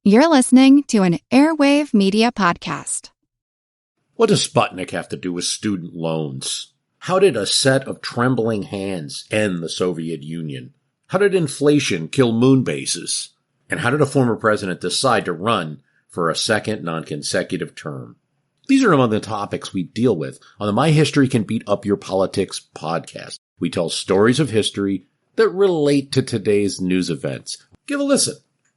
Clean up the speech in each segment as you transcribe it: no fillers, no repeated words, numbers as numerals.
You're listening to an Airwave Media Podcast. What does Sputnik have to do with student loans? How did a set of trembling hands end the Soviet Union? How did inflation kill moon bases? And how did a former president decide to run for a second non-consecutive term? These are among the topics we deal with on the My History Can Beat Up Your Politics podcast. We tell stories of history that relate to today's news events. Give a listen.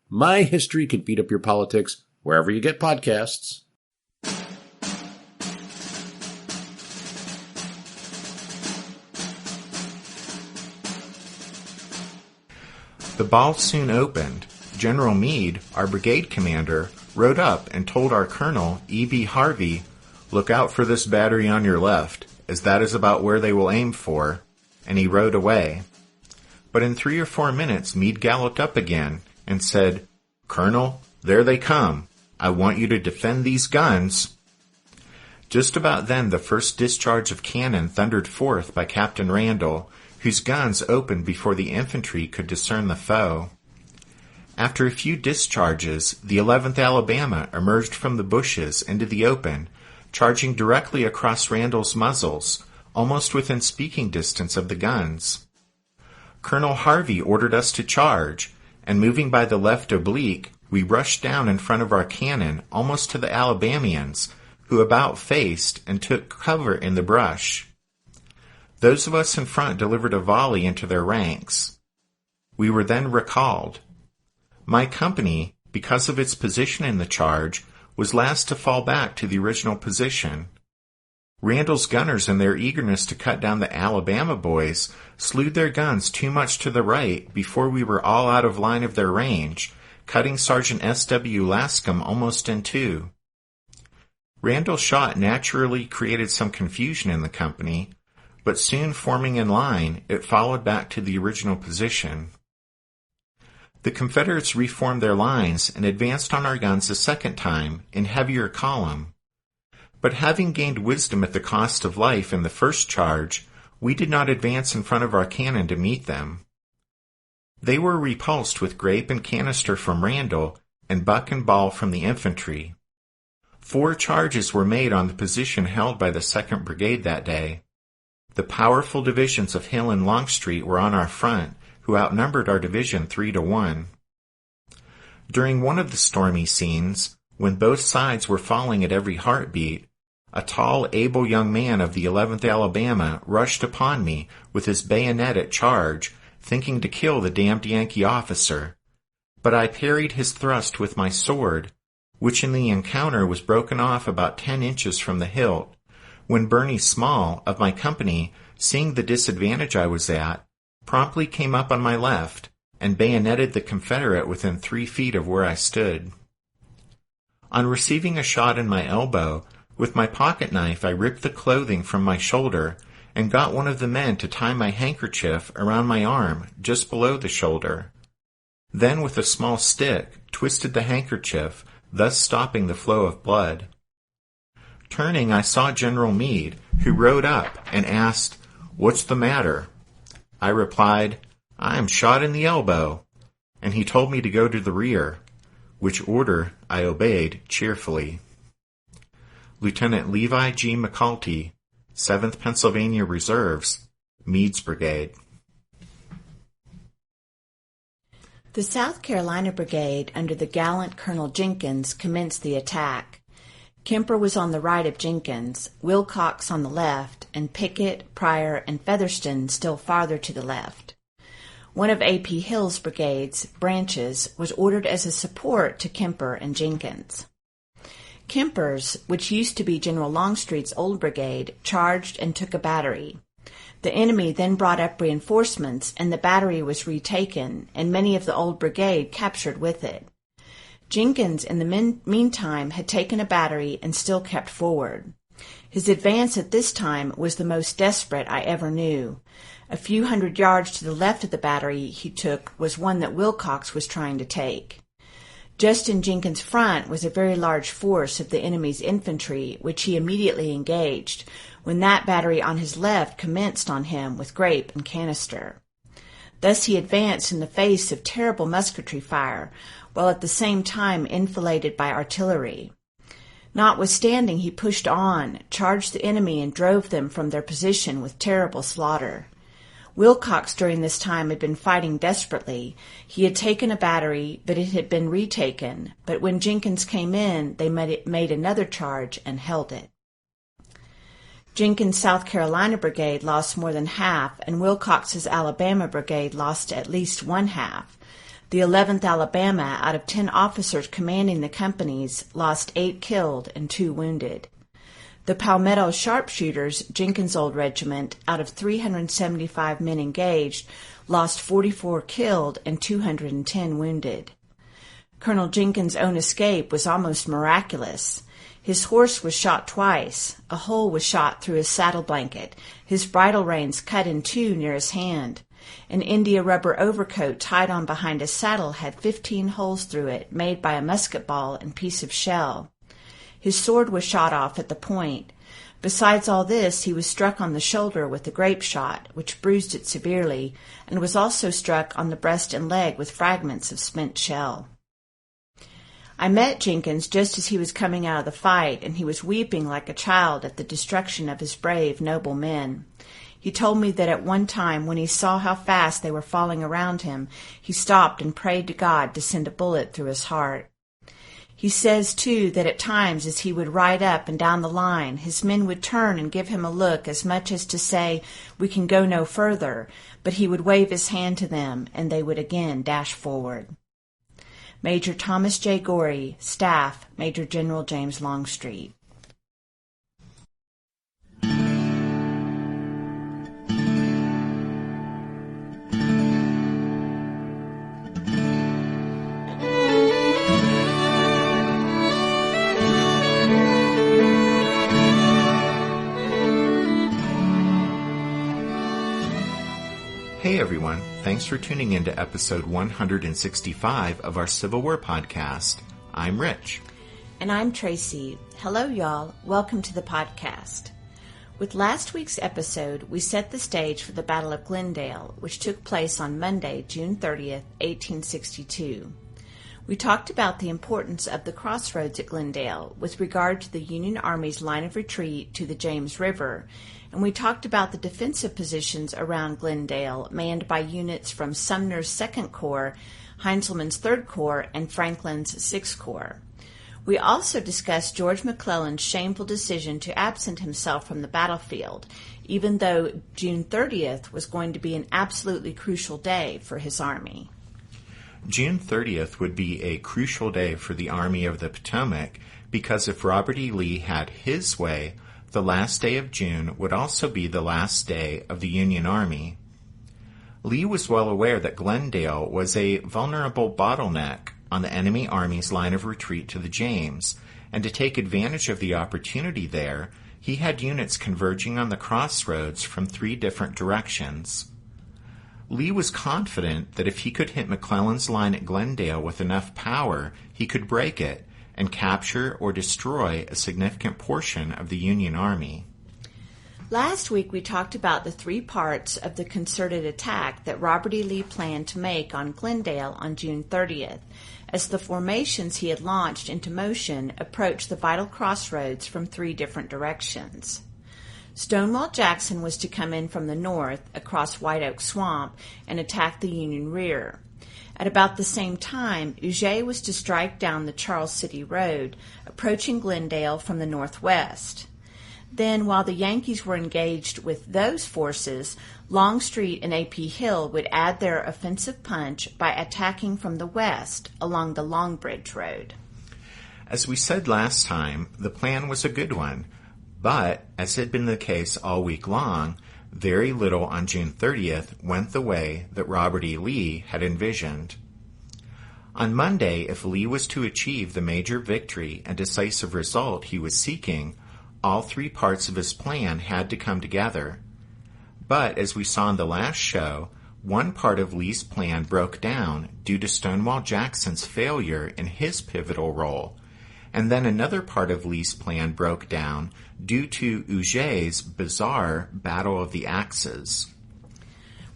My History Can Beat Up Your Politics, wherever you get podcasts. The ball soon opened. General Meade, our brigade commander, rode up and told our colonel, E.B. Harvey, "Look out for this battery on your left, as that is about where they will aim for," and he rode away. But in 3 or 4 minutes Meade galloped up again and said, "Colonel, there they come. I want you to defend these guns." Just about then the first discharge of cannon thundered forth by Captain Randall, whose guns opened before the infantry could discern the foe. After a few discharges, the 11th Alabama emerged from the bushes into the open, charging directly across Randall's muzzles, almost within speaking distance of the guns. Colonel Harvey ordered us to charge, and moving by the left oblique, we rushed down in front of our cannon almost to the Alabamians, who about faced and took cover in the brush. Those of us in front delivered a volley into their ranks. We were then recalled. My company, because of its position in the charge, was last to fall back to the original position. Randall's gunners, in their eagerness to cut down the Alabama boys, slewed their guns too much to the right before we were all out of line of their range, cutting Sergeant S.W. Lascom almost in two. Randall's shot naturally created some confusion in the company, but soon forming in line, it followed back to the original position. The Confederates reformed their lines and advanced on our guns a second time, in heavier column. But having gained wisdom at the cost of life in the first charge, we did not advance in front of our cannon to meet them. They were repulsed with grape and canister from Randall and buck and ball from the infantry. 4 charges were made on the position held by the 2nd Brigade that day. The powerful divisions of Hill and Longstreet were on our front, who outnumbered our division 3-1. During one of the stormy scenes, when both sides were falling at every heartbeat, a tall, able young man of the 11th Alabama rushed upon me with his bayonet at charge, thinking to kill the damned Yankee officer. But I parried his thrust with my sword, which in the encounter was broken off about 10 inches from the hilt, when Bernie Small, of my company, seeing the disadvantage I was at, promptly came up on my left and bayoneted the Confederate within 3 feet of where I stood. On receiving a shot in my elbow, with my pocket knife I ripped the clothing from my shoulder and got one of the men to tie my handkerchief around my arm just below the shoulder. Then with a small stick twisted the handkerchief, thus stopping the flow of blood. Turning, I saw General Meade, who rode up and asked, "What's the matter?" I replied, "I am shot in the elbow," and he told me to go to the rear, which order I obeyed cheerfully. Lieutenant Levi G. McCulty, 7th Pennsylvania Reserves, Meade's Brigade. The South Carolina Brigade under the gallant Colonel Jenkins commenced the attack. Kemper was on the right of Jenkins, Wilcox on the left, and Pickett, Pryor, and Featherston still farther to the left. One of A.P. Hill's brigades, Branches, was ordered as a support to Kemper and Jenkins. Kemper's, which used to be General Longstreet's old brigade, charged and took a battery. The enemy then brought up reinforcements, and the battery was retaken, and many of the old brigade captured with it. Jenkins, in the meantime, had taken a battery and still kept forward. His advance at this time was the most desperate I ever knew. A few hundred yards to the left of the battery he took was one that Wilcox was trying to take. Just in Jenkins' front was a very large force of the enemy's infantry, which he immediately engaged, when that battery on his left commenced on him with grape and canister. Thus he advanced in the face of terrible musketry fire, while at the same time enfiladed by artillery. Notwithstanding, he pushed on, charged the enemy, and drove them from their position with terrible slaughter. Wilcox during this time had been fighting desperately. He had taken a battery, but it had been retaken. But when Jenkins came in, they made another charge and held it. Jenkins' South Carolina Brigade lost more than half, and Wilcox's Alabama Brigade lost at least one half. The 11th Alabama, out of 10 officers commanding the companies, lost 8 killed and 2 wounded. The Palmetto Sharpshooters, Jenkins' old regiment, out of 375 men engaged, lost 44 killed and 210 wounded. Colonel Jenkins' own escape was almost miraculous. His horse was shot twice. A hole was shot through his saddle blanket. His bridle reins cut in 2 near his hand. An India rubber overcoat tied on behind his saddle had 15 holes through it, made by a musket ball and piece of shell. His sword was shot off at the point. Besides all this, he was struck on the shoulder with a grape shot, which bruised it severely, and was also struck on the breast and leg with fragments of spent shell. I met Jenkins just as he was coming out of the fight, and he was weeping like a child at the destruction of his brave, noble men. He told me that at one time, when he saw how fast they were falling around him, he stopped and prayed to God to send a bullet through his heart. He says, too, that at times as he would ride up and down the line, his men would turn and give him a look as much as to say, "We can go no further," but he would wave his hand to them, and they would again dash forward. Major Thomas J. Gorey, Staff, Major General James Longstreet. Hey everyone, thanks for tuning in to episode 165 of our Civil War podcast. I'm Rich. And I'm Tracy. Hello y'all, welcome to the podcast. With last week's episode, we set the stage for the Battle of Glendale, which took place on Monday, June 30th, 1862. We talked about the importance of the crossroads at Glendale with regard to the Union Army's line of retreat to the James River, and we talked about the defensive positions around Glendale manned by units from Sumner's 2nd Corps, Heintzelman's 3rd Corps, and Franklin's 6th Corps. We also discussed George McClellan's shameful decision to absent himself from the battlefield, even though June 30th was going to be an absolutely crucial day for his army. June 30th would be a crucial day for the Army of the Potomac because if Robert E. Lee had his way, the last day of June would also be the last day of the Union Army. Lee was well aware that Glendale was a vulnerable bottleneck on the enemy army's line of retreat to the James, and to take advantage of the opportunity there, he had units converging on the crossroads from 3 different directions. Lee was confident that if he could hit McClellan's line at Glendale with enough power, he could break it and capture or destroy a significant portion of the Union Army. Last week we talked about the 3 parts of the concerted attack that Robert E. Lee planned to make on Glendale on June 30th, as the formations he had launched into motion approached the vital crossroads from 3 different directions. Stonewall Jackson was to come in from the north across White Oak Swamp and attack the Union rear. At about the same time, Huger was to strike down the Charles City Road, approaching Glendale from the northwest. Then, while the Yankees were engaged with those forces, Longstreet and A.P. Hill would add their offensive punch by attacking from the west along the Long Bridge Road. As we said last time, the plan was a good one, but, as had been the case all week long, very little on June 30th went the way that Robert E. Lee had envisioned. On Monday, if Lee was to achieve the major victory and decisive result he was seeking, all 3 parts of his plan had to come together. But, as we saw in the last show, one part of Lee's plan broke down due to Stonewall Jackson's failure in his pivotal role, and then another part of Lee's plan broke down due to Huger's bizarre Battle of the Axes.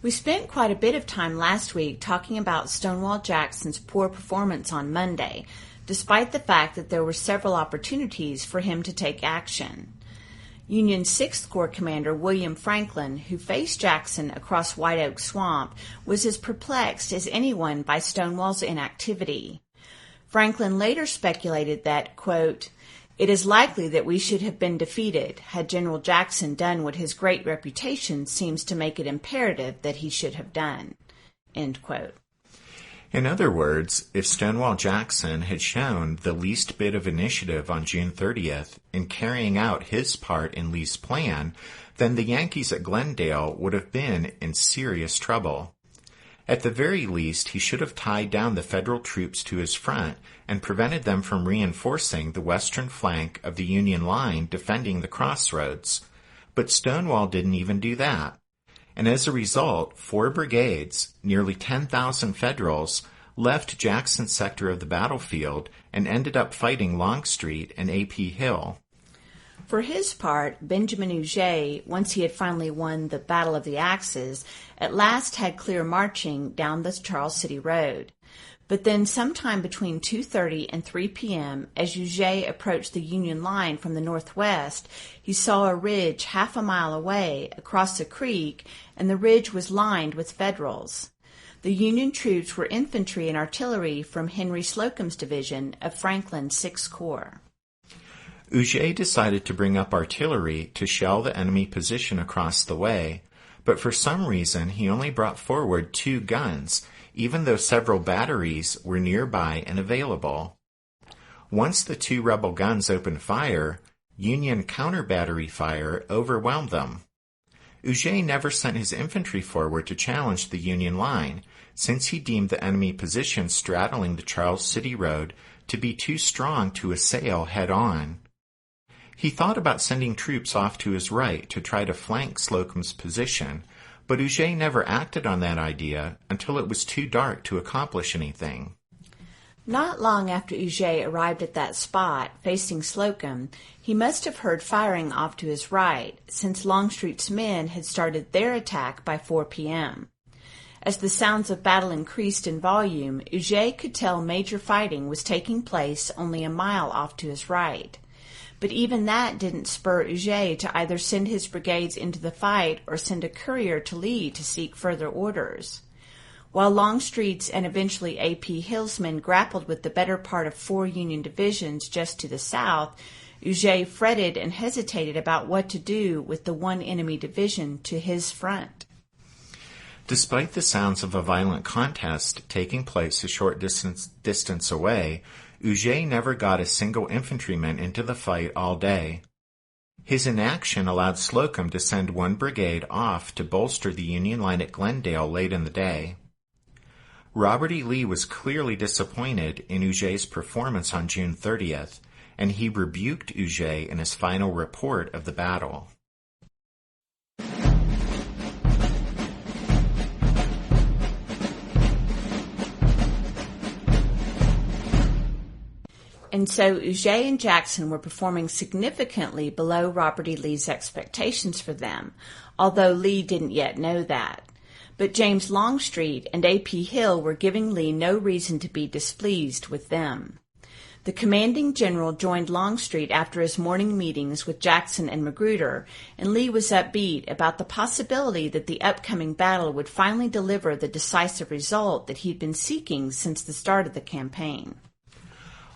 We spent quite a bit of time last week talking about Stonewall Jackson's poor performance on Monday, despite the fact that there were several opportunities for him to take action. Union 6th Corps Commander William Franklin, who faced Jackson across White Oak Swamp, was as perplexed as anyone by Stonewall's inactivity. Franklin later speculated that, quote, "It is likely that we should have been defeated had General Jackson done what his great reputation seems to make it imperative that he should have done." End quote. In other words, if Stonewall Jackson had shown the least bit of initiative on June 30th in carrying out his part in Lee's plan, then the Yankees at Glendale would have been in serious trouble. At the very least, he should have tied down the Federal troops to his front and prevented them from reinforcing the western flank of the Union line defending the crossroads. But Stonewall didn't even do that. And as a result, 4 brigades, nearly 10,000 Federals, left Jackson's sector of the battlefield and ended up fighting Longstreet and A.P. Hill. For his part, Benjamin Huger, once he had finally won the Battle of the Axes, at last had clear marching down the Charles City Road. But then sometime between 2:30 and 3 p.m., as Huger approached the Union line from the northwest, he saw a ridge half a mile away across a creek, and the ridge was lined with Federals. The Union troops were infantry and artillery from Henry Slocum's division of Franklin's 6th Corps. Huger decided to bring up artillery to shell the enemy position across the way, but for some reason he only brought forward 2 guns, even though several batteries were nearby and available. Once the 2 rebel guns opened fire, Union counter-battery fire overwhelmed them. Huger never sent his infantry forward to challenge the Union line, since he deemed the enemy position straddling the Charles City Road to be too strong to assail head-on. He thought about sending troops off to his right to try to flank Slocum's position, but Huger never acted on that idea until it was too dark to accomplish anything. Not long after Huger arrived at that spot, facing Slocum, he must have heard firing off to his right, since Longstreet's men had started their attack by 4 p.m. As the sounds of battle increased in volume, Huger could tell major fighting was taking place only a mile off to his right. But even that didn't spur Huger to either send his brigades into the fight or send a courier to Lee to seek further orders. While Longstreet's and eventually A.P. Hill's men grappled with the better part of 4 Union divisions just to the south, Huger fretted and hesitated about what to do with the 1 enemy division to his front. Despite the sounds of a violent contest taking place a short distance away, Huger never got a single infantryman into the fight all day. His inaction allowed Slocum to send 1 brigade off to bolster the Union line at Glendale late in the day. Robert E. Lee was clearly disappointed in Huger's performance on June 30th, and he rebuked Huger in his final report of the battle. And so Huger and Jackson were performing significantly below Robert E. Lee's expectations for them, although Lee didn't yet know that. But James Longstreet and A.P. Hill were giving Lee no reason to be displeased with them. The commanding general joined Longstreet after his morning meetings with Jackson and Magruder, and Lee was upbeat about the possibility that the upcoming battle would finally deliver the decisive result that he'd been seeking since the start of the campaign.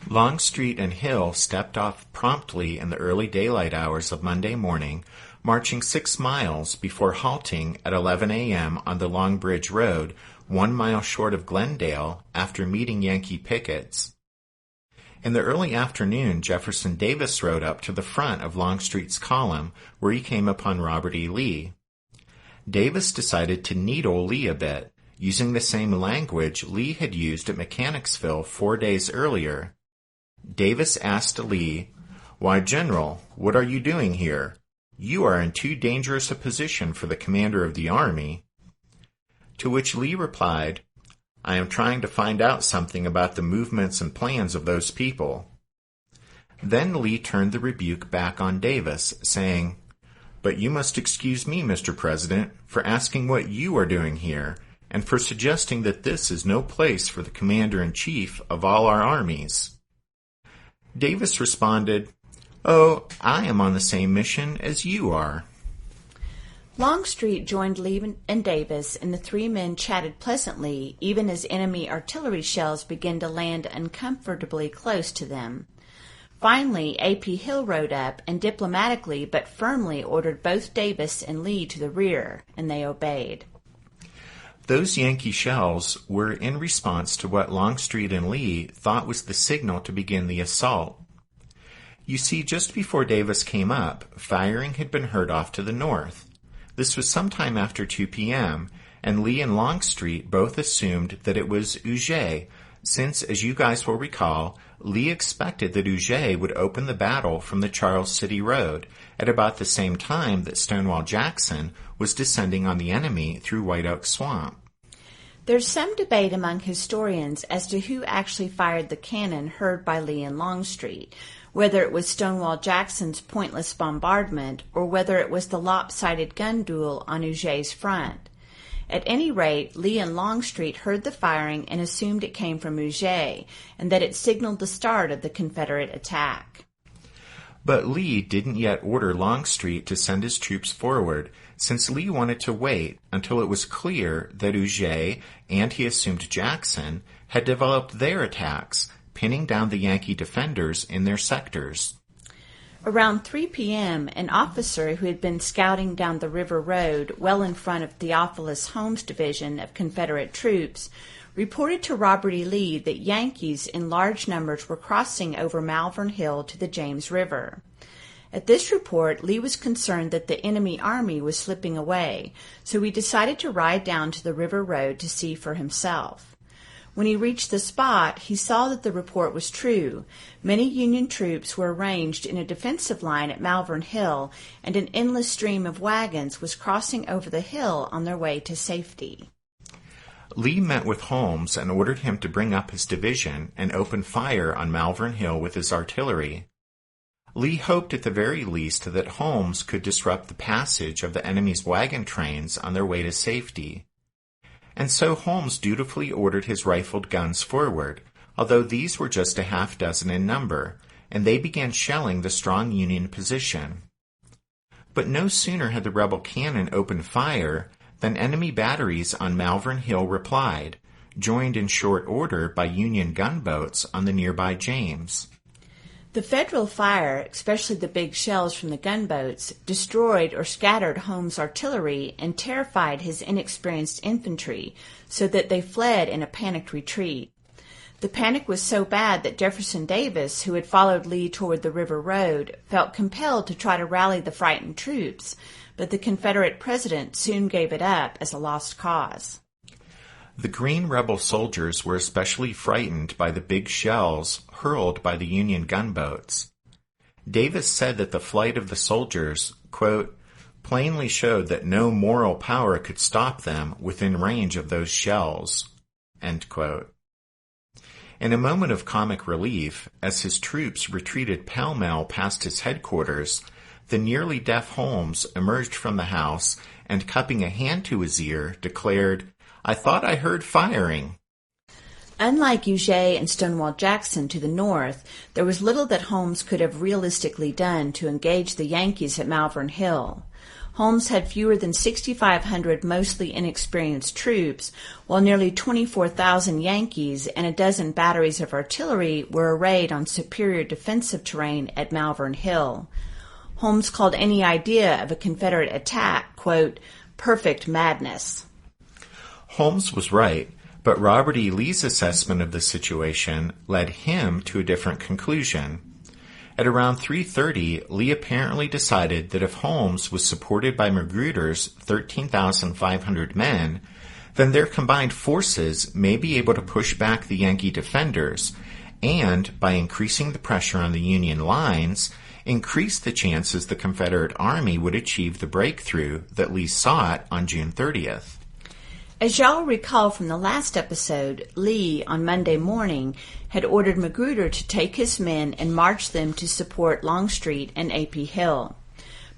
Longstreet and Hill stepped off promptly in the early daylight hours of Monday morning, marching 6 miles before halting at 11 a.m. on the Long Bridge Road, 1 mile short of Glendale, after meeting Yankee pickets. In the early afternoon, Jefferson Davis rode up to the front of Longstreet's column, where he came upon Robert E. Lee. Davis decided to needle Lee a bit, using the same language Lee had used at Mechanicsville 4 days earlier. Davis asked Lee, "Why, General, what are you doing here? You are in too dangerous a position for the commander of the army." To which Lee replied, "I am trying to find out something about the movements and plans of those people." Then Lee turned the rebuke back on Davis, saying, but you must excuse me, Mr. President, for asking what you are doing here, and for suggesting that this is no place for the Commander-in-Chief of all our armies." Davis responded, "Oh, I am on the same mission as you are." Longstreet joined Lee and Davis, and the three men chatted pleasantly, even as enemy artillery shells began to land uncomfortably close to them. Finally, A.P. Hill rode up and diplomatically but firmly ordered both Davis and Lee to the rear, and they obeyed. Those Yankee shells were in response to what Longstreet and Lee thought was the signal to begin the assault. You see, just before Davis came up, firing had been heard off to the north. This was sometime after 2 p.m., and Lee and Longstreet both assumed that it was Huger, since, as you guys will recall, Lee expected that Huger would open the battle from the Charles City Road at about the same time that Stonewall Jackson was descending on the enemy through White Oak Swamp. There's some debate among historians as to who actually fired the cannon heard by Lee and Longstreet, whether it was Stonewall Jackson's pointless bombardment or whether it was the lopsided gun duel on Huger's front. At any rate, Lee and Longstreet heard the firing and assumed it came from Huger, and that it signaled the start of the Confederate attack. But Lee didn't yet order Longstreet to send his troops forward, since Lee wanted to wait until it was clear that Huger, and he assumed Jackson, had developed their attacks, pinning down the Yankee defenders in their sectors. Around 3 p.m., an officer who had been scouting down the river road well in front of Theophilus Holmes' division of Confederate troops reported to Robert E. Lee that Yankees in large numbers were crossing over Malvern Hill to the James River. At this report, Lee was concerned that the enemy army was slipping away, so he decided to ride down to the river road to see for himself. When he reached the spot, he saw that the report was true. Many Union troops were arranged in a defensive line at Malvern Hill, and an endless stream of wagons was crossing over the hill on their way to safety. Lee met with Holmes and ordered him to bring up his division and open fire on Malvern Hill with his artillery. Lee hoped at the very least that Holmes could disrupt the passage of the enemy's wagon trains on their way to safety. And so Holmes dutifully ordered his rifled guns forward, although these were just a half dozen in number, and they began shelling the strong Union position. But no sooner had the rebel cannon opened fire than enemy batteries on Malvern Hill replied, joined in short order by Union gunboats on the nearby James. The Federal fire, especially the big shells from the gunboats, destroyed or scattered Holmes' artillery and terrified his inexperienced infantry, so that they fled in a panicked retreat. The panic was so bad that Jefferson Davis, who had followed Lee toward the river road, felt compelled to try to rally the frightened troops, but the Confederate president soon gave it up as a lost cause. The green rebel soldiers were especially frightened by the big shells hurled by the Union gunboats. Davis said that the flight of the soldiers, quote, plainly showed that no moral power could stop them within range of those shells, end quote. In a moment of comic relief, as his troops retreated pell-mell past his headquarters, the nearly deaf Holmes emerged from the house and, cupping a hand to his ear, declared, "I thought I heard firing." Unlike Huger and Stonewall Jackson to the north, there was little that Holmes could have realistically done to engage the Yankees at Malvern Hill. Holmes had fewer than 6,500 mostly inexperienced troops, while nearly 24,000 Yankees and a dozen batteries of artillery were arrayed on superior defensive terrain at Malvern Hill. Holmes called any idea of a Confederate attack, quote, perfect madness. Holmes was right, but Robert E. Lee's assessment of the situation led him to a different conclusion. At around 3:30, Lee apparently decided that if Holmes was supported by Magruder's 13,500 men, then their combined forces may be able to push back the Yankee defenders and, by increasing the pressure on the Union lines, increase the chances the Confederate Army would achieve the breakthrough that Lee sought on June 30th. As y'all recall from the last episode, Lee, on Monday morning, had ordered Magruder to take his men and march them to support Longstreet and A.P. Hill.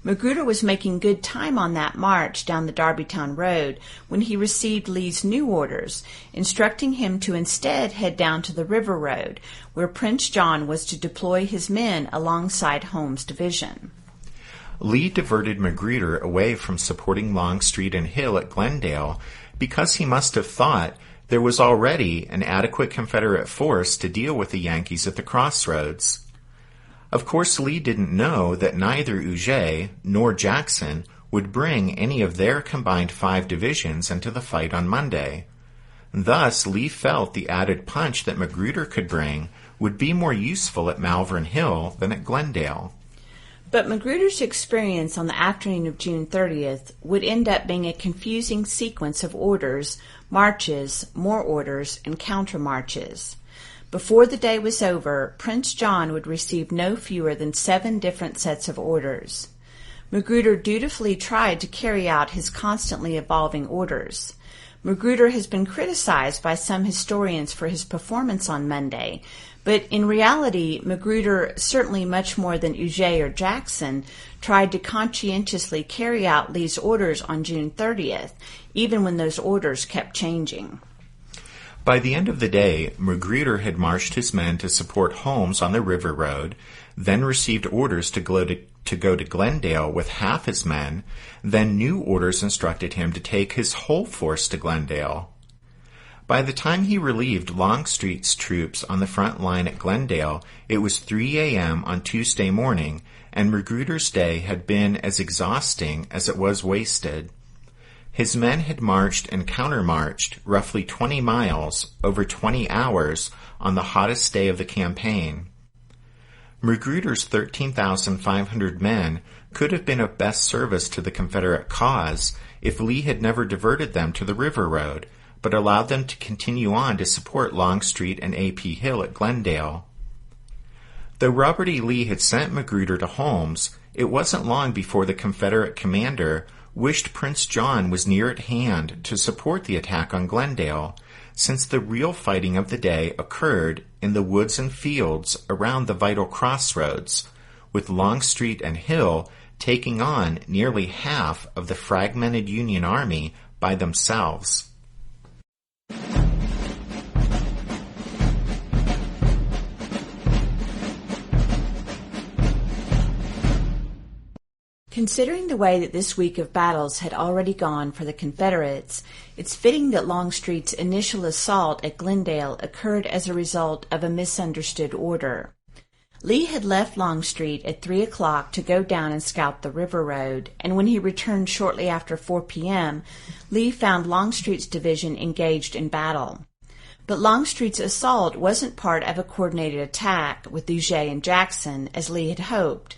Magruder was making good time on that march down the Darbytown Road when he received Lee's new orders, instructing him to instead head down to the River Road, where Prince John was to deploy his men alongside Holmes' division. Lee diverted Magruder away from supporting Longstreet and Hill at Glendale because he must have thought there was already an adequate Confederate force to deal with the Yankees at the crossroads. Of course, Lee didn't know that neither Huger nor Jackson would bring any of their combined 5 divisions into the fight on Monday. Thus, Lee felt the added punch that Magruder could bring would be more useful at Malvern Hill than at Glendale. But Magruder's experience on the afternoon of June 30th would end up being a confusing sequence of orders, marches, more orders, and countermarches. Before the day was over, Prince John would receive no fewer than 7 different sets of orders. Magruder dutifully tried to carry out his constantly evolving orders. Magruder has been criticized by some historians for his performance on Monday, but in reality, Magruder, certainly much more than Huger or Jackson, tried to conscientiously carry out Lee's orders on June 30th, even when those orders kept changing. By the end of the day, Magruder had marched his men to support Holmes on the River Road, then received orders to go to Glendale with half his men, then new orders instructed him to take his whole force to Glendale. By the time he relieved Longstreet's troops on the front line at Glendale, it was 3 a.m. on Tuesday morning, and Magruder's day had been as exhausting as it was wasted. His men had marched and countermarched roughly 20 miles over 20 hours on the hottest day of the campaign. Magruder's 13,500 men could have been of best service to the Confederate cause if Lee had never diverted them to the River Road, but allowed them to continue on to support Longstreet and A.P. Hill at Glendale. Though Robert E. Lee had sent Magruder to Holmes, it wasn't long before the Confederate commander wished Prince John was near at hand to support the attack on Glendale, since the real fighting of the day occurred in the woods and fields around the vital crossroads, with Longstreet and Hill taking on nearly half of the fragmented Union Army by themselves. Considering the way that this week of battles had already gone for the Confederates, it's fitting that Longstreet's initial assault at Glendale occurred as a result of a misunderstood order. Lee had left Longstreet at 3 o'clock to go down and scout the River Road, and when he returned shortly after 4 p.m., Lee found Longstreet's division engaged in battle. But Longstreet's assault wasn't part of a coordinated attack with Huger and Jackson, as Lee had hoped.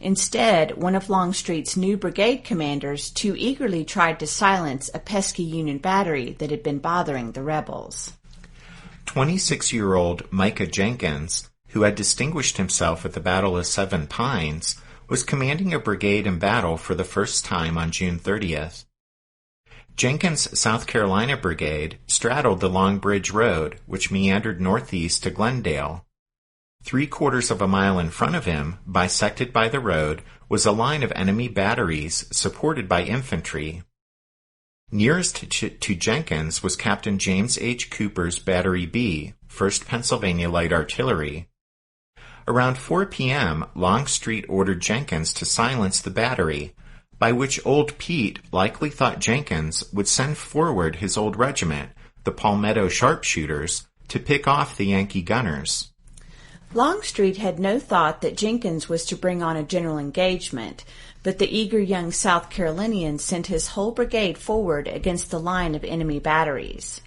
Instead, one of Longstreet's new brigade commanders too eagerly tried to silence a pesky Union battery that had been bothering the rebels. 26-year-old Micah Jenkins, who had distinguished himself at the Battle of Seven Pines, was commanding a brigade in battle for the first time on June 30th. Jenkins' South Carolina Brigade straddled the Long Bridge Road, which meandered northeast to Glendale. 3/4 of a mile in front of him, bisected by the road, was a line of enemy batteries supported by infantry. Nearest to Jenkins was Captain James H. Cooper's Battery B, 1st Pennsylvania Light Artillery. Around 4 p.m., Longstreet ordered Jenkins to silence the battery, by which Old Pete likely thought Jenkins would send forward his old regiment, the Palmetto Sharpshooters, to pick off the Yankee gunners. Longstreet had no thought that Jenkins was to bring on a general engagement, but the eager young South Carolinian sent his whole brigade forward against the line of enemy batteries.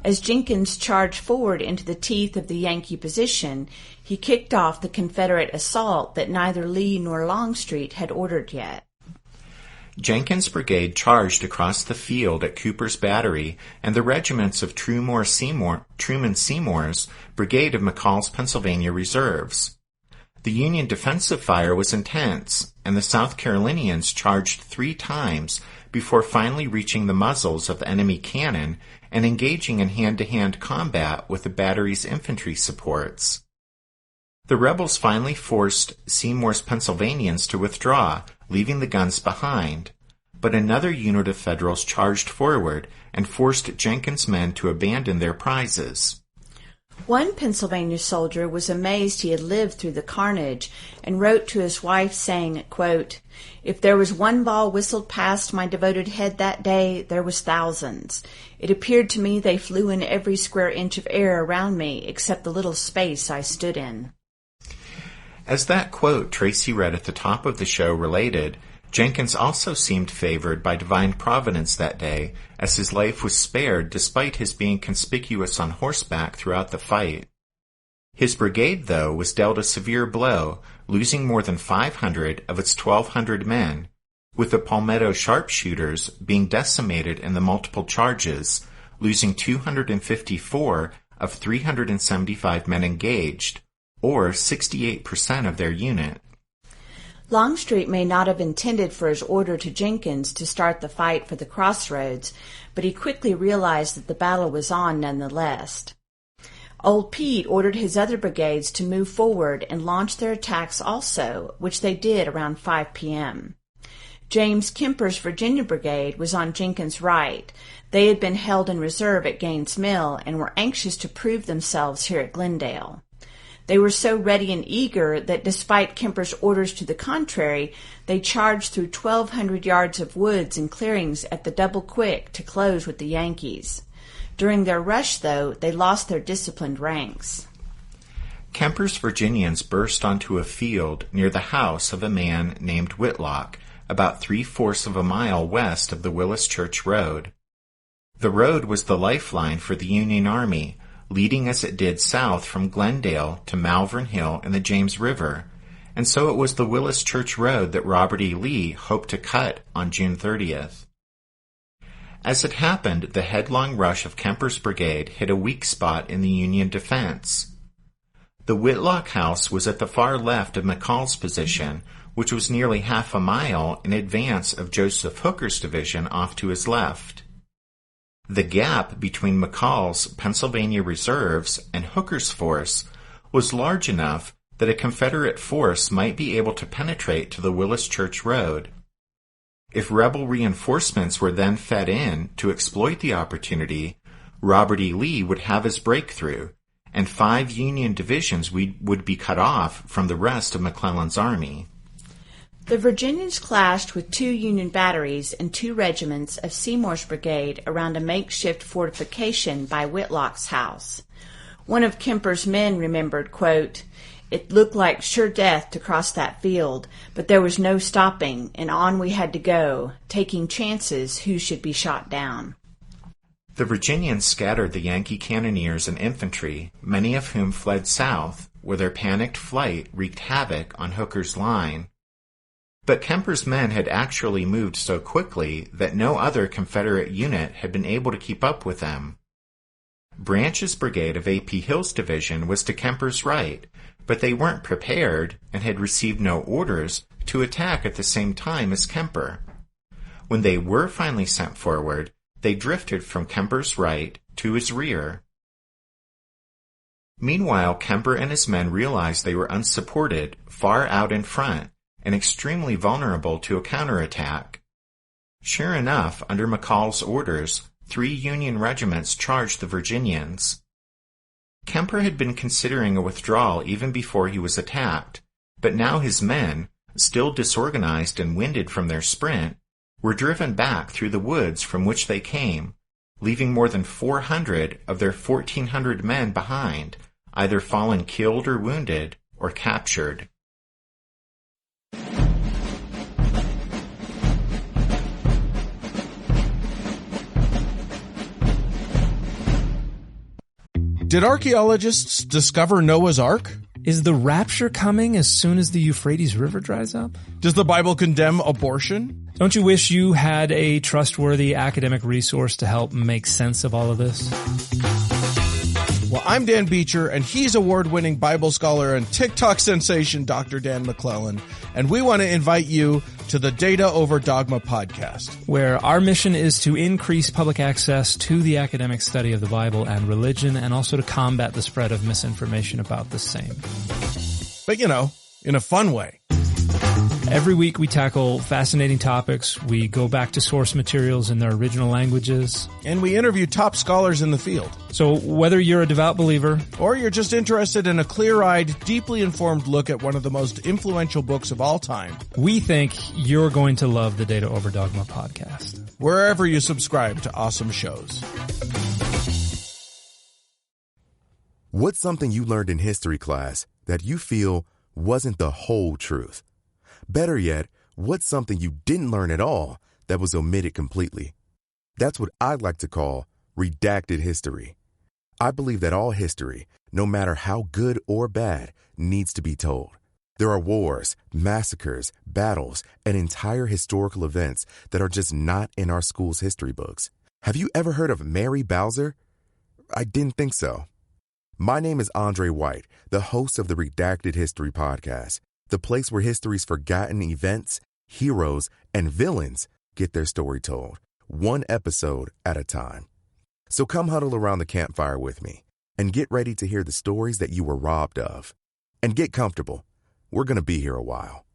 As Jenkins charged forward into the teeth of the Yankee position, he kicked off the Confederate assault that neither Lee nor Longstreet had ordered yet. Jenkins' brigade charged across the field at Cooper's Battery and the regiments of Truman Seymour's brigade of McCall's Pennsylvania Reserves. The Union defensive fire was intense, and the South Carolinians charged 3 times before finally reaching the muzzles of the enemy cannon and engaging in hand-to-hand combat with the battery's infantry supports. The rebels finally forced Seymour's Pennsylvanians to withdraw, leaving the guns behind. But another unit of Federals charged forward and forced Jenkins' men to abandon their prizes. One Pennsylvania soldier was amazed he had lived through the carnage and wrote to his wife saying, quote, "If there was one ball whistled past my devoted head that day, there was thousands. It appeared to me they flew in every square inch of air around me except the little space I stood in." As that quote Tracy read at the top of the show related, Jenkins also seemed favored by divine providence that day, as his life was spared despite his being conspicuous on horseback throughout the fight. His brigade, though, was dealt a severe blow, losing more than 500 of its 1,200 men, with the Palmetto sharpshooters being decimated in the multiple charges, losing 254 of 375 men engaged, or 68% of their unit. Longstreet may not have intended for his order to Jenkins to start the fight for the crossroads, but he quickly realized that the battle was on nonetheless. Old Pete ordered his other brigades to move forward and launch their attacks also, which they did around 5 p.m. James Kemper's Virginia Brigade was on Jenkins' right. They had been held in reserve at Gaines' Mill and were anxious to prove themselves here at Glendale. They were so ready and eager that despite Kemper's orders to the contrary, they charged through 1,200 yards of woods and clearings at the double quick to close with the Yankees. During their rush, though, they lost their disciplined ranks. Kemper's Virginians burst onto a field near the house of a man named Whitlock, about 3/4 of a mile west of the Willis Church Road. The road was the lifeline for the Union Army, leading as it did south from Glendale to Malvern Hill and the James River, and so it was the Willis Church Road that Robert E. Lee hoped to cut on June 30th. As it happened, the headlong rush of Kemper's brigade hit a weak spot in the Union defense. The Whitlock house was at the far left of McCall's position, which was nearly half a mile in advance of Joseph Hooker's division off to his left. The gap between McCall's Pennsylvania reserves and Hooker's force was large enough that a Confederate force might be able to penetrate to the Willis Church Road. If rebel reinforcements were then fed in to exploit the opportunity, Robert E. Lee would have his breakthrough, and 5 Union divisions would be cut off from the rest of McClellan's army. The Virginians clashed with 2 Union batteries and 2 regiments of Seymour's brigade around a makeshift fortification by Whitlock's house. One of Kemper's men remembered, quote, "It looked like sure death to cross that field, but there was no stopping, and on we had to go, taking chances who should be shot down." The Virginians scattered the Yankee cannoneers and infantry, many of whom fled south, where their panicked flight wreaked havoc on Hooker's line. But Kemper's men had actually moved so quickly that no other Confederate unit had been able to keep up with them. Branch's brigade of A.P. Hill's division was to Kemper's right, but they weren't prepared and had received no orders to attack at the same time as Kemper. When they were finally sent forward, they drifted from Kemper's right to his rear. Meanwhile, Kemper and his men realized they were unsupported, far out in front, and extremely vulnerable to a counterattack. Sure enough, under McCall's orders, 3 Union regiments charged the Virginians. Kemper had been considering a withdrawal even before he was attacked, but now his men, still disorganized and winded from their sprint, were driven back through the woods from which they came, leaving more than 400 of their 1,400 men behind, either fallen killed or wounded, or captured. Did archaeologists discover Noah's Ark? Is the rapture coming as soon as the Euphrates River dries up? Does the Bible condemn abortion? Don't you wish you had a trustworthy academic resource to help make sense of all of this? Well, I'm Dan Beecher, and he's award-winning Bible scholar and TikTok sensation Dr. Dan McClellan, and we want to invite you to the Data Over Dogma podcast, where our mission is to increase public access to the academic study of the Bible and religion, and also to combat the spread of misinformation about the same. But, in a fun way. Every week we tackle fascinating topics. We go back to source materials in their original languages. And we interview top scholars in the field. So whether you're a devout believer, or you're just interested in a clear-eyed, deeply informed look at one of the most influential books of all time, we think you're going to love the Data Over Dogma podcast. Wherever you subscribe to awesome shows. What's something you learned in history class that you feel wasn't the whole truth? Better yet, what's something you didn't learn at all that was omitted completely? That's what I'd like to call redacted history. I believe that all history, no matter how good or bad, needs to be told. There are wars, massacres, battles, and entire historical events that are just not in our school's history books. Have you ever heard of Mary Bowser? I didn't think so. My name is Andre White, the host of the Redacted History Podcast, the place where history's forgotten events, heroes, and villains get their story told, one episode at a time. So come huddle around the campfire with me and get ready to hear the stories that you were robbed of. And get comfortable. We're going to be here a while.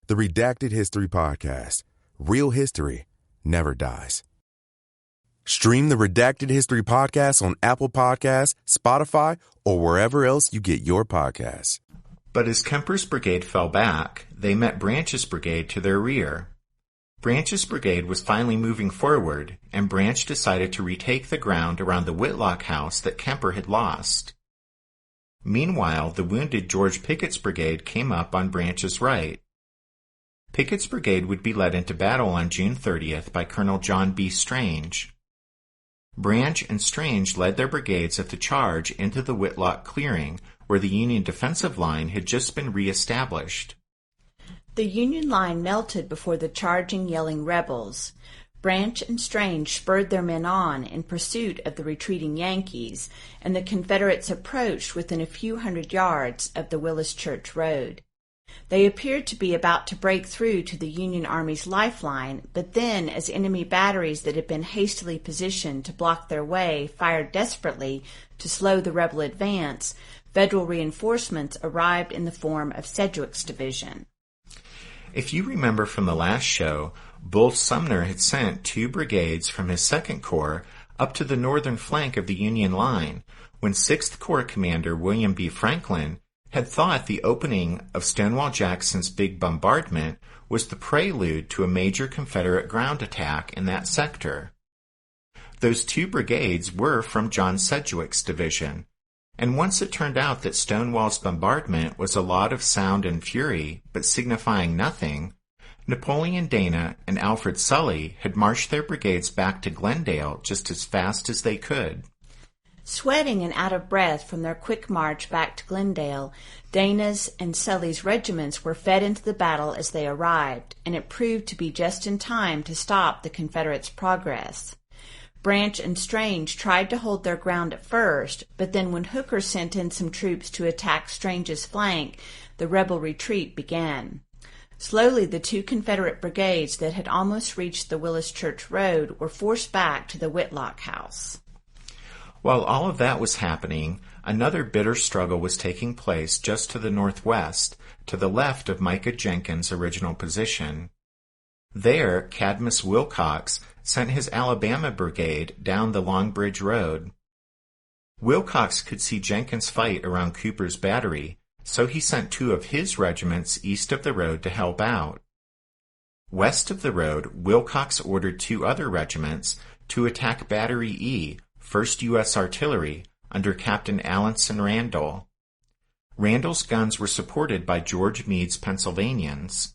The Redacted History Podcast. Real history never dies. Stream the Redacted History Podcast on Apple Podcasts, Spotify, or wherever else you get your podcasts. But as Kemper's brigade fell back, they met Branch's brigade to their rear. Branch's brigade was finally moving forward, and Branch decided to retake the ground around the Whitlock house that Kemper had lost. Meanwhile, the wounded George Pickett's brigade came up on Branch's right. Pickett's brigade would be led into battle on June 30th by Colonel John B. Strange. Branch and Strange led their brigades at the charge into the Whitlock clearing, where the Union defensive line had just been reestablished. The Union line melted before the charging, yelling rebels. Branch and Strange spurred their men on in pursuit of the retreating Yankees, and the Confederates approached within a few hundred yards of the Willis Church Road. They appeared to be about to break through to the Union Army's lifeline, but then, as enemy batteries that had been hastily positioned to block their way fired desperately to slow the rebel advance, Federal reinforcements arrived in the form of Sedgwick's division. If you remember from the last show, Bull Sumner had sent 2 brigades from his 2nd Corps up to the northern flank of the Union line, when 6th Corps Commander William B. Franklin had thought the opening of Stonewall Jackson's big bombardment was the prelude to a major Confederate ground attack in that sector. Those 2 brigades were from John Sedgwick's division, and once it turned out that Stonewall's bombardment was a lot of sound and fury, but signifying nothing, Napoleon Dana and Alfred Sully had marched their brigades back to Glendale just as fast as they could. Sweating and out of breath from their quick march back to Glendale, Dana's and Sully's regiments were fed into the battle as they arrived, and it proved to be just in time to stop the Confederates' progress. Branch and Strange tried to hold their ground at first, but then when Hooker sent in some troops to attack Strange's flank, the rebel retreat began. Slowly, the 2 Confederate brigades that had almost reached the Willis Church Road were forced back to the Whitlock house. While all of that was happening, another bitter struggle was taking place just to the northwest, to the left of Micah Jenkins' original position. There, Cadmus Wilcox sent his Alabama brigade down the Long Bridge Road. Wilcox could see Jenkins fight around Cooper's battery, so he sent 2 of his regiments east of the road to help out. West of the road, Wilcox ordered 2 other regiments to attack Battery E, 1st U.S. Artillery, under Captain Allenson Randall. Randall's guns were supported by George Meade's Pennsylvanians.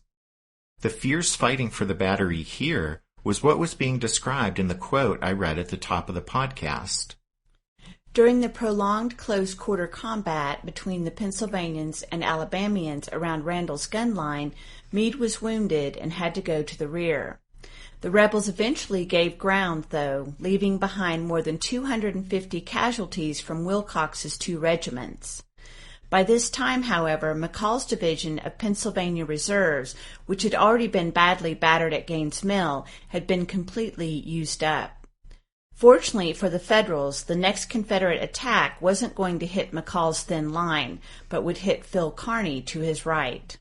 The fierce fighting for the battery here was what was being described in the quote I read at the top of the podcast. During the prolonged close-quarter combat between the Pennsylvanians and Alabamians around Randall's gun line, Meade was wounded and had to go to the rear. The rebels eventually gave ground, though, leaving behind more than 250 casualties from Wilcox's 2 regiments. By this time, however, McCall's division of Pennsylvania Reserves, which had already been badly battered at Gaines Mill, had been completely used up. Fortunately for the Federals, the next Confederate attack wasn't going to hit McCall's thin line, but would hit Phil Kearny to his right.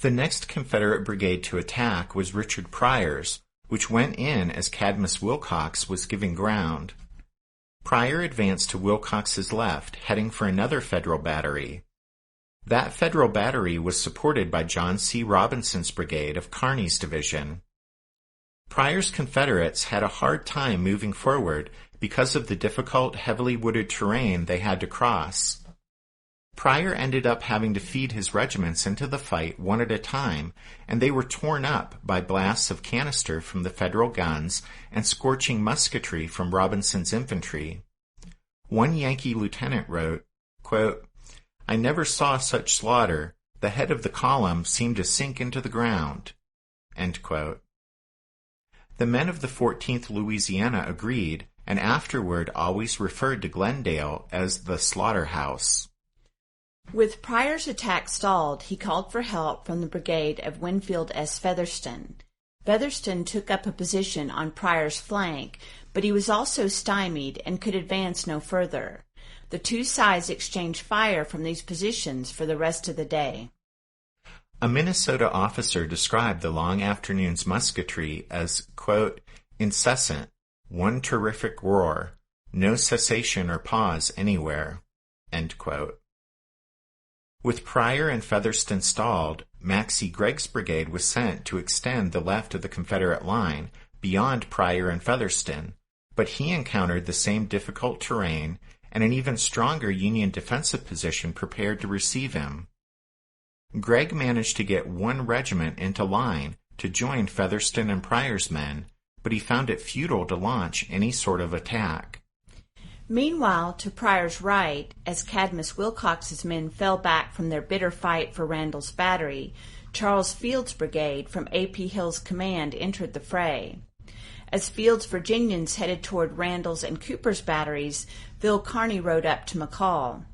The next Confederate brigade to attack was Richard Pryor's, which went in as Cadmus Wilcox was giving ground. Pryor advanced to Wilcox's left, heading for another Federal battery. That Federal battery was supported by John C. Robinson's brigade of Kearny's division. Pryor's Confederates had a hard time moving forward because of the difficult, heavily wooded terrain they had to cross. Pryor ended up having to feed his regiments into the fight one at a time, and they were torn up by blasts of canister from the Federal guns and scorching musketry from Robinson's infantry. One Yankee lieutenant wrote, quote, "I never saw such slaughter. The head of the column seemed to sink into the ground." End quote. The men of the 14th Louisiana agreed, and afterward always referred to Glendale as the slaughterhouse. With Pryor's attack stalled, he called for help from the brigade of Winfield S. Featherston. Featherston took up a position on Pryor's flank, but he was also stymied and could advance no further. The two sides exchanged fire from these positions for the rest of the day. A Minnesota officer described the long afternoon's musketry as, quote, "incessant, one terrific roar, no cessation or pause anywhere," end quote. With Pryor and Featherston stalled, Maxcy Gregg's brigade was sent to extend the left of the Confederate line beyond Pryor and Featherston, but he encountered the same difficult terrain and an even stronger Union defensive position prepared to receive him. Gregg managed to get one regiment into line to join Featherston and Pryor's men, but he found it futile to launch any sort of attack. Meanwhile, to Pryor's right, as Cadmus Wilcox's men fell back from their bitter fight for Randall's battery, Charles Field's brigade from A.P. Hill's command entered the fray. As Field's Virginians headed toward Randall's and Cooper's batteries, Phil Kearny rode up to McCall.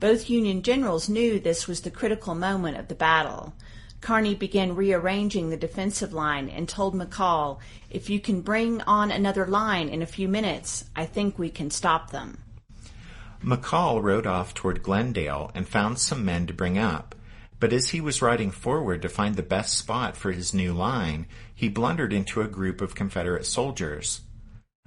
Both Union generals knew this was the critical moment of the battle. Kearny began rearranging the defensive line and told McCall, "If you can bring on another line in a few minutes, I think we can stop them." McCall rode off toward Glendale and found some men to bring up, but as he was riding forward to find the best spot for his new line, he blundered into a group of Confederate soldiers.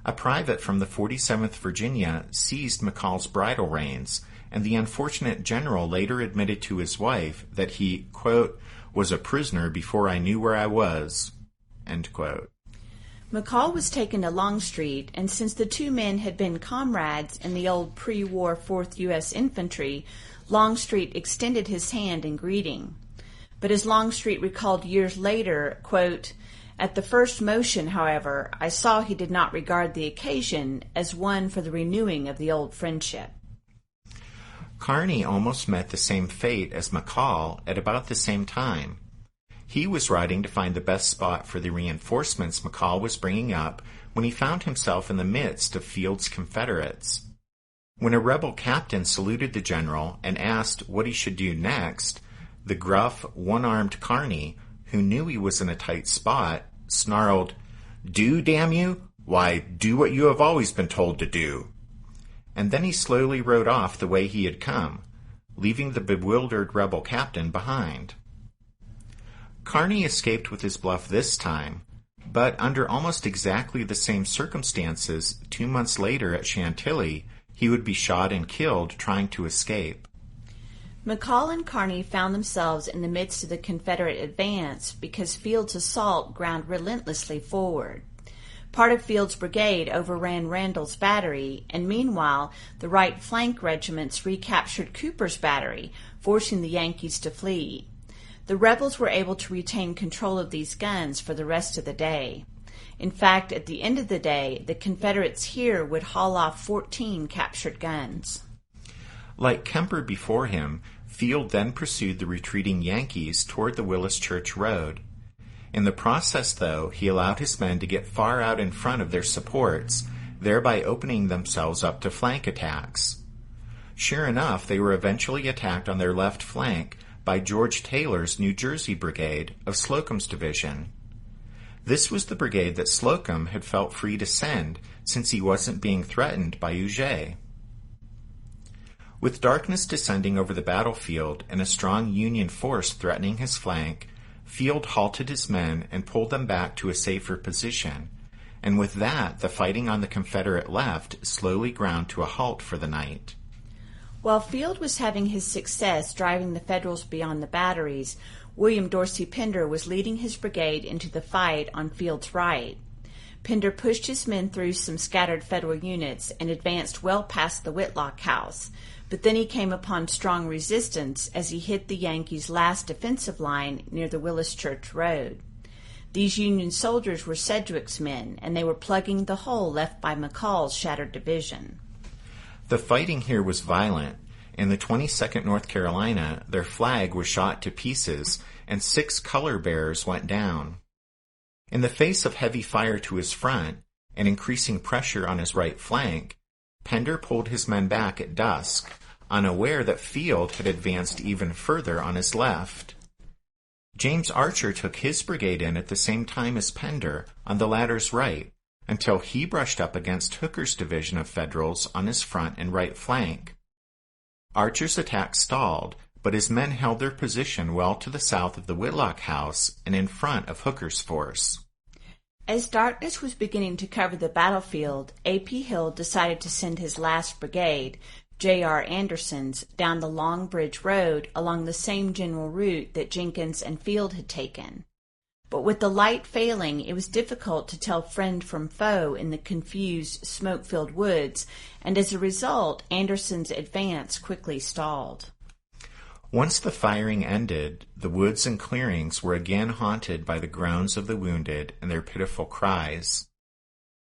A private from the 47th Virginia seized McCall's bridle reins, and the unfortunate general later admitted to his wife that he, quote, "was a prisoner before I knew where I was," end quote. McCall was taken to Longstreet, and since the two men had been comrades in the old pre-war 4th U.S. Infantry, Longstreet extended his hand in greeting. But as Longstreet recalled years later, quote, "At the first motion, however, I saw he did not regard the occasion as one for the renewing of the old friendship." Kearny almost met the same fate as McCall at about the same time. He was riding to find the best spot for the reinforcements McCall was bringing up when he found himself in the midst of Field's Confederates. When a rebel captain saluted the general and asked what he should do next, the gruff, one-armed Kearny, who knew he was in a tight spot, snarled, "Do, damn you? Why, do what you have always been told to do." And then he slowly rode off the way he had come, leaving the bewildered rebel captain behind. Kearny escaped with his bluff this time, but under almost exactly the same circumstances, 2 months later at Chantilly, he would be shot and killed trying to escape. McCall and Kearny found themselves in the midst of the Confederate advance because Field's assault ground relentlessly forward. Part of Field's brigade overran Randall's battery, and meanwhile the right flank regiments recaptured Cooper's battery, forcing the Yankees to flee. The rebels were able to retain control of these guns for the rest of the day. In fact, at the end of the day, the Confederates here would haul off 14 captured guns. Like Kemper before him, Field then pursued the retreating Yankees toward the Willis Church Road. In the process, though, he allowed his men to get far out in front of their supports, thereby opening themselves up to flank attacks. Sure enough, they were eventually attacked on their left flank by George Taylor's New Jersey Brigade of Slocum's division. This was the brigade that Slocum had felt free to send since he wasn't being threatened by Huger. With darkness descending over the battlefield and a strong Union force threatening his flank, Field halted his men and pulled them back to a safer position, and with that the fighting on the Confederate left slowly ground to a halt for the night. While Field was having his success driving the Federals beyond the batteries, William Dorsey Pender was leading his brigade into the fight on Field's right. Pender pushed his men through some scattered Federal units and advanced well past the Whitlock House, but then he came upon strong resistance as he hit the Yankees' last defensive line near the Willis Church Road. These Union soldiers were Sedgwick's men, and they were plugging the hole left by McCall's shattered division. The fighting here was violent. In the 22nd North Carolina, their flag was shot to pieces, and 6 color bearers went down. In the face of heavy fire to his front and increasing pressure on his right flank, Pender pulled his men back at dusk, unaware that Field had advanced even further on his left. James Archer took his brigade in at the same time as Pender on the latter's right, until he brushed up against Hooker's division of Federals on his front and right flank. Archer's attack stalled, but his men held their position well to the south of the Whitlock House and in front of Hooker's force. As darkness was beginning to cover the battlefield, A.P. Hill decided to send his last brigade, J.R. Anderson's, down the Long Bridge Road along the same general route that Jenkins and Field had taken. But with the light failing, it was difficult to tell friend from foe in the confused, smoke-filled woods, and as a result, Anderson's advance quickly stalled. Once the firing ended, the woods and clearings were again haunted by the groans of the wounded and their pitiful cries.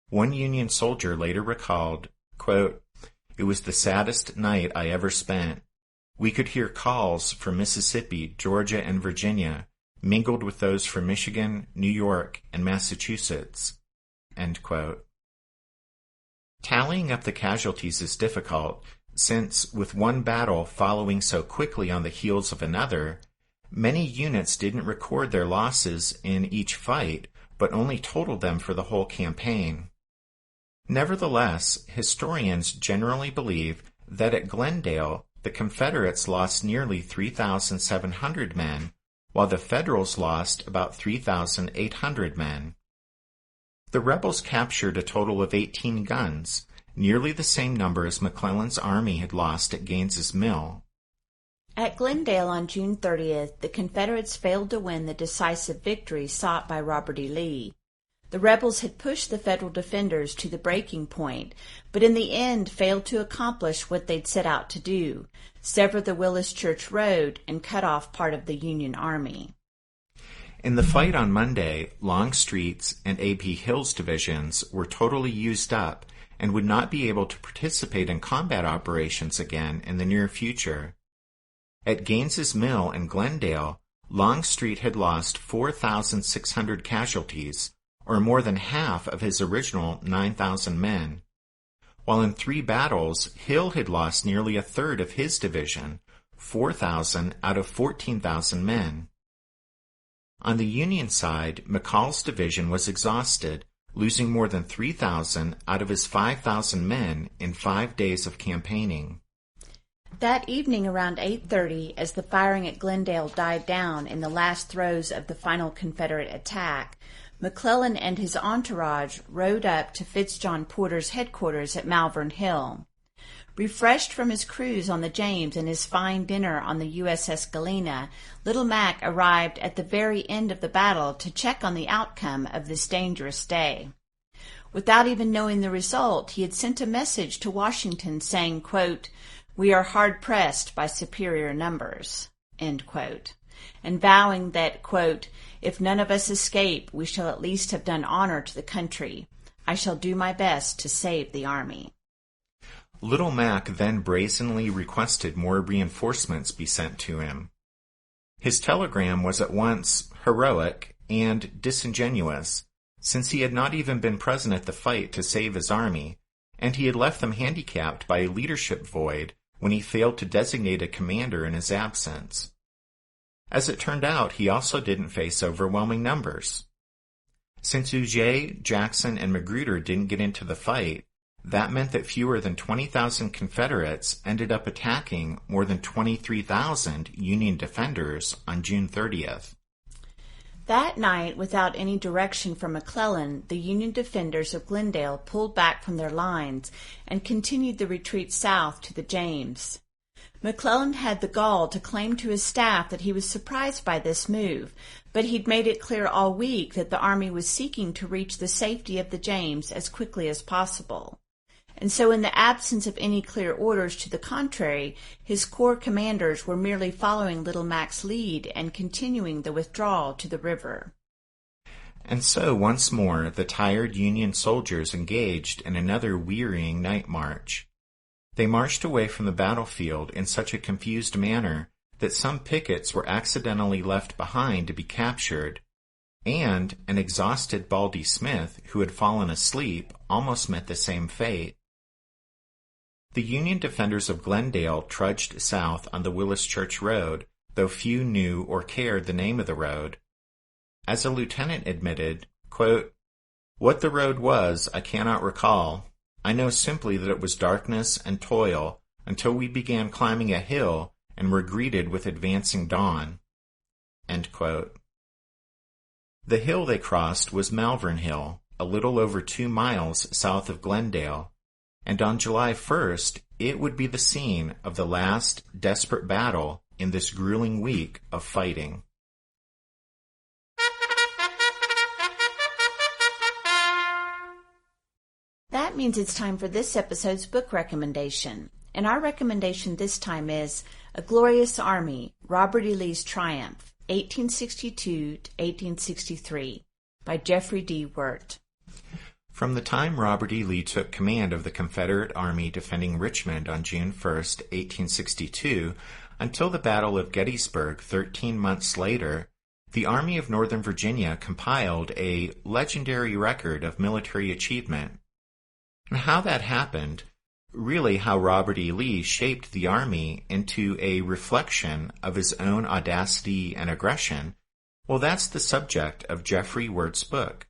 One Union soldier later recalled, quote, "It was the saddest night I ever spent. We could hear calls from Mississippi, Georgia, and Virginia, mingled with those from Michigan, New York, and Massachusetts." End quote. Tallying up the casualties is difficult, since, with one battle following so quickly on the heels of another, many units didn't record their losses in each fight, but only totaled them for the whole campaign. Nevertheless, historians generally believe that at Glendale, the Confederates lost nearly 3,700 men, while the Federals lost about 3,800 men. The rebels captured a total of 18 guns, nearly the same number as McClellan's army had lost at Gaines's Mill. At Glendale on June 30th, the Confederates failed to win the decisive victory sought by Robert E. Lee. The rebels had pushed the Federal defenders to the breaking point, but in the end failed to accomplish what they'd set out to do, sever the Willis Church Road and cut off part of the Union Army. In the fight on Monday, Longstreet's and A.P. Hill's divisions were totally used up and would not be able to participate in combat operations again in the near future. At Gaines's Mill and Glendale, Longstreet had lost 4,600 casualties, or more than half of his original 9,000 men, while in 3 battles, Hill had lost nearly a third of his division, 4,000 out of 14,000 men. On the Union side, McCall's division was exhausted, losing more than 3,000 out of his 5,000 men in 5 days of campaigning. That evening around 8:30, as the firing at Glendale died down in the last throes of the final Confederate attack, McClellan and his entourage rode up to Fitzjohn Porter's headquarters at Malvern Hill. Refreshed from his cruise on the James and his fine dinner on the USS Galena, Little Mac arrived at the very end of the battle to check on the outcome of this dangerous day. Without even knowing the result, he had sent a message to Washington saying, quote, "We are hard-pressed by superior numbers," end quote, and vowing that, quote, "If none of us escape, we shall at least have done honor to the country. I shall do my best to save the army." Little Mac then brazenly requested more reinforcements be sent to him. His telegram was at once heroic and disingenuous, since he had not even been present at the fight to save his army, and he had left them handicapped by a leadership void when he failed to designate a commander in his absence. As it turned out, he also didn't face overwhelming numbers. Since Huger, Jackson, and Magruder didn't get into the fight, that meant that fewer than 20,000 Confederates ended up attacking more than 23,000 Union defenders on June 30th. That night, without any direction from McClellan, the Union defenders of Glendale pulled back from their lines and continued the retreat south to the James. McClellan had the gall to claim to his staff that he was surprised by this move, but he'd made it clear all week that the Army was seeking to reach the safety of the James as quickly as possible. And so in the absence of any clear orders to the contrary, his corps commanders were merely following Little Mac's lead and continuing the withdrawal to the river. And so once more the tired Union soldiers engaged in another wearying night march. They marched away from the battlefield in such a confused manner that some pickets were accidentally left behind to be captured, and an exhausted Baldy Smith, who had fallen asleep, almost met the same fate. The Union defenders of Glendale trudged south on the Willis Church Road, though few knew or cared the name of the road. As a lieutenant admitted, quote, "What the road was, I cannot recall. I know simply that it was darkness and toil until we began climbing a hill and were greeted with advancing dawn." End quote. The hill they crossed was Malvern Hill, a little over 2 miles south of Glendale, and on July 1st, it would be the scene of the last desperate battle in this grueling week of fighting. That means it's time for this episode's book recommendation. And our recommendation this time is A Glorious Army, Robert E. Lee's Triumph, 1862 to 1863, by Jeffrey D. Wirt. From the time Robert E. Lee took command of the Confederate Army defending Richmond on June 1st, 1862, until the Battle of Gettysburg 13 months later, the Army of Northern Virginia compiled a legendary record of military achievement. And how that happened, really how Robert E. Lee shaped the Army into a reflection of his own audacity and aggression, well, that's the subject of Jeffrey Wirt's book.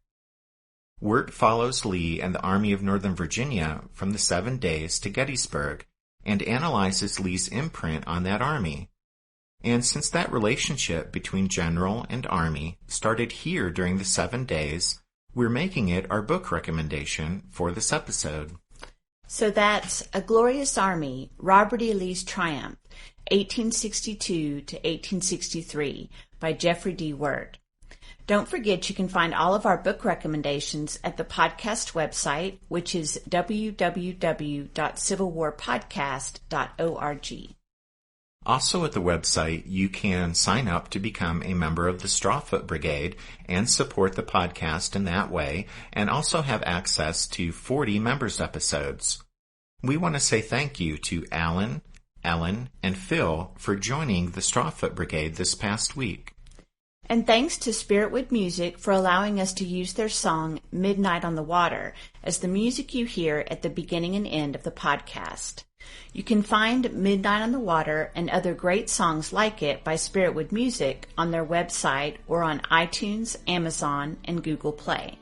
Wirt follows Lee and the Army of Northern Virginia from the 7 days to Gettysburg and analyzes Lee's imprint on that army. And since that relationship between general and army started here during the 7 days, we're making it our book recommendation for this episode. So that's A Glorious Army, Robert E. Lee's Triumph, 1862 to 1863, by Jeffrey D. Wirt. Don't forget you can find all of our book recommendations at the podcast website, which is www.civilwarpodcast.org. Also at the website, you can sign up to become a member of the Strawfoot Brigade and support the podcast in that way, and also have access to 40 members episodes. We want to say thank you to Alan, Ellen, and Phil for joining the Strawfoot Brigade this past week. And thanks to Spiritwood Music for allowing us to use their song Midnight on the Water as the music you hear at the beginning and end of the podcast. You can find Midnight on the Water and other great songs like it by Spiritwood Music on their website or on iTunes, Amazon, and Google Play.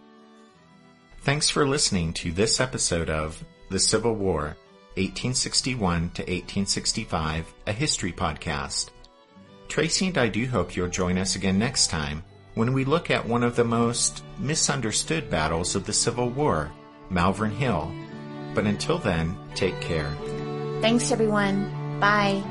Thanks for listening to this episode of The Civil War, 1861 to 1865, a history podcast. Tracy and I do hope you'll join us again next time when we look at one of the most misunderstood battles of the Civil War, Malvern Hill. But until then, take care. Thanks, everyone. Bye.